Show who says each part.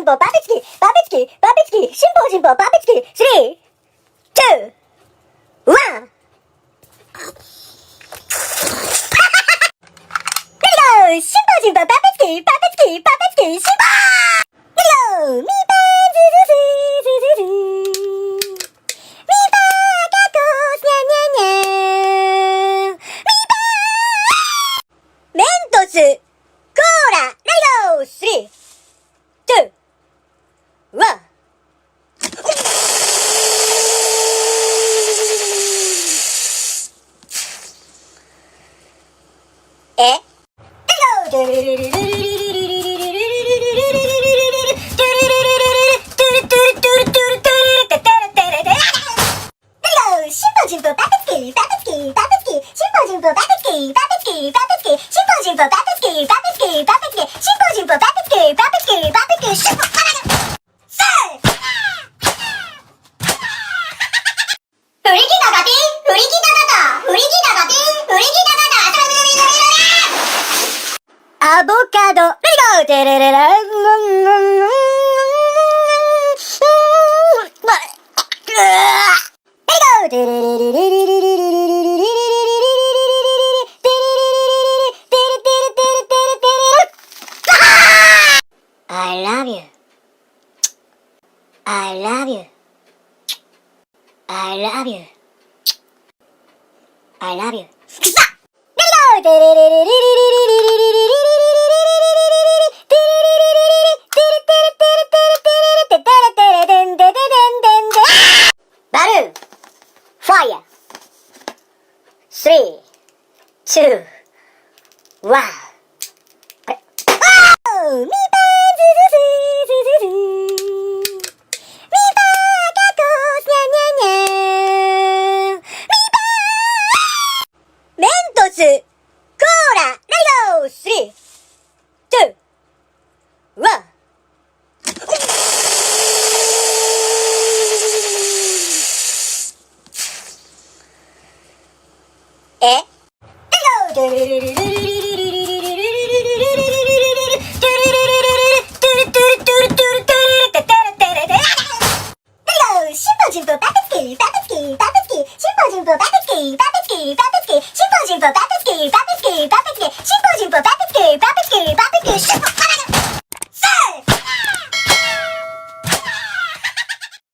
Speaker 1: 人パペチキ、パペチキ、パペチキ、新法人法パペチキ、3、2、1。新法人法パペチキ、パペチキ、パペチキ、新法。ミーパーズズズズズズ。ミーパーカコスニャニャニャ。ミーパーメントスコーラライド3、2、1。新法人法パペチキ、パペチキ、パペチキ、新法人法パペチキ、パペチキ、パペチキ、新法人法パペチキ、パペチキ、パペチキ、新法人法パペチキ、パペチキ、パペチキ、新法パペチキ、フリキタガティ、フリキタガタ、フリキタガティ、フリキタガタ、アボカド、レゴテレレラ、I love you. I love you. I love you. I love you. Balloon. Fire. 3, 2, 1. Oh! ミーパーズズズズズズ。ミーパーカコスニャニャニャ。ミーパーメントスコーラライド3、2、1。新法人法パペチキ、パペチキ、パペチキ、新法人法パペチキ、パペチキ、パペチキ、新法人法パペチキ、パペチキ、パペチキ、新法人法パペチキ、パペチキ、パペチキ、新法パペチキ。